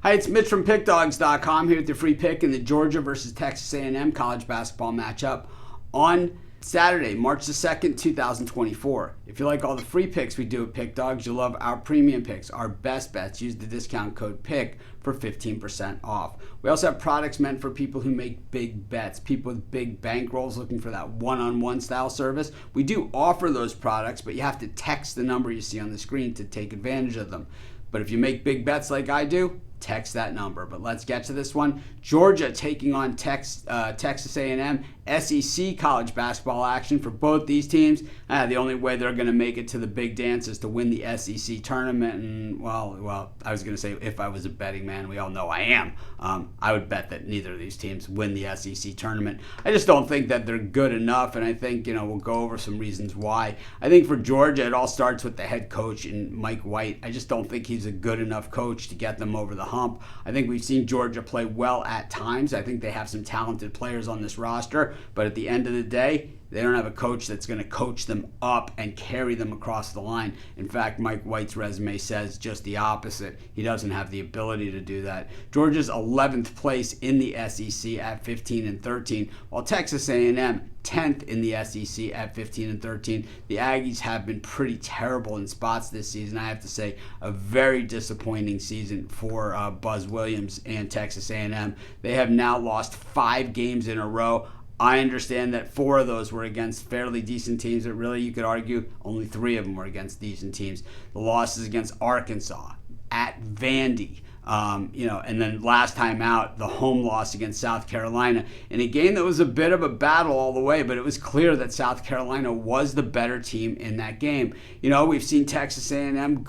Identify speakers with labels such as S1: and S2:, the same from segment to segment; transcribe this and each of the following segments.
S1: Hi, it's Mitch from Pickdawgz.com here with the free pick in the Georgia versus Texas A&M college basketball matchup on Saturday, March the 2nd, 2024. If you like all the free picks we do at Pick Dawgz, you'll love our premium picks, our best bets. Use the discount code PICK for 15% off. We also have products meant for people who make big bets, people with big bankrolls looking for that one-on-one style service. We do offer those products, but you have to text the number you see on the screen to take advantage of them. But if you make big bets like I do, text that number. But let's get to this one. Georgia taking on Texas A&M. SEC college basketball action for both these teams. The only way they're going to make it to the big dance is to win the SEC tournament. And well, I was going to say if I was a betting man, we all know I am. I would bet that neither of these teams win the SEC tournament. I just don't think that they're good enough, and I think we'll go over some reasons why. I think for Georgia, it all starts with the head coach and Mike White. I just don't think he's a good enough coach to get them over the hump. I think we've seen Georgia play well at times. I think they have some talented players on this roster, but at the end of the day, they don't have a coach that's going to coach them up and carry them across the line. In fact, Mike White's resume says just the opposite. He doesn't have the ability to do that. Georgia's 11th place in the SEC at 15-13, while Texas A&M 10th in the SEC at 15-13. The Aggies have been pretty terrible in spots this season. I have to say, a very disappointing season for Buzz Williams and Texas A&M. They have now lost 5 games in a row. I understand that 4 of those were against fairly decent teams, but really you could argue only 3 of them were against decent teams. The losses against Arkansas, at Vandy, and then last time out, the home loss against South Carolina in a game that was a bit of a battle all the way, but it was clear that South Carolina was the better team in that game. We've seen Texas A&M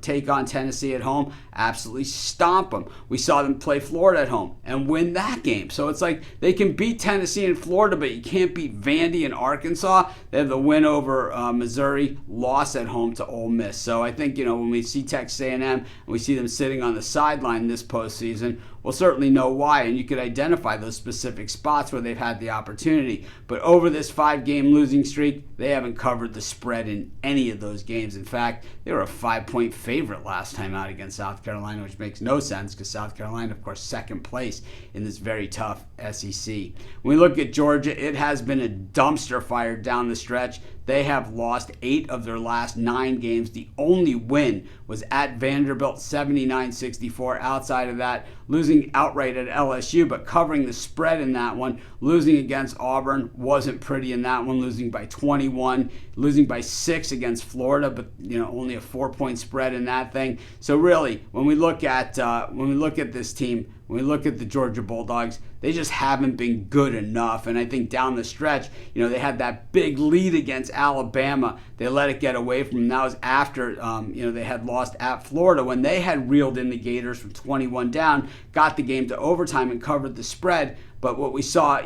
S1: take on Tennessee at home, absolutely stomp them. We saw them play Florida at home and win that game. So it's like they can beat Tennessee and Florida, but you can't beat Vandy and Arkansas. They have the win over Missouri, loss at home to Ole Miss. So I think when we see Texas A&M and we see them sitting on the sideline this postseason, we'll certainly know why, and you could identify those specific spots where they've had the opportunity. But over this 5-game losing streak, they haven't covered the spread in any of those games. In fact, they were a 5-point favorite last time out against South Carolina, which makes no sense because South Carolina, of course, second place in this very tough SEC. When we look at Georgia, it has been a dumpster fire down the stretch. They have lost 8 of their last 9 games. The only win was at Vanderbilt, 79-64. Outside of that, losing outright at LSU, but covering the spread in that one. Losing against Auburn wasn't pretty in that one, losing by 21. Losing by 6 against Florida, but only a 4-point spread in that thing. So really, when we look at this team, when we look at the Georgia Bulldogs, they just haven't been good enough. And I think down the stretch, they had that big lead against Alabama. They let it get away from them. That was after, they had lost at Florida when they had reeled in the Gators from 21 down, got the game to overtime and covered the spread. But what we saw,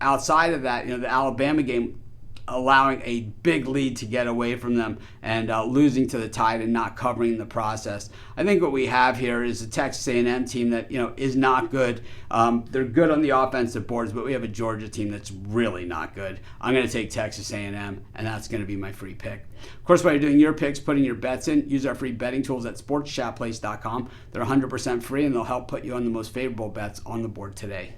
S1: outside of that, the Alabama game, allowing a big lead to get away from them and losing to the Tide and not covering the process. I think what we have here is a Texas A&M team that is not good. They're good on the offensive boards, but we have a Georgia team that's really not good. I'm going to take Texas A&M, and that's going to be my free pick. Of course, while you're doing your picks, putting your bets in, use our free betting tools at sportschatplace.com. They're 100% free, and they'll help put you on the most favorable bets on the board today.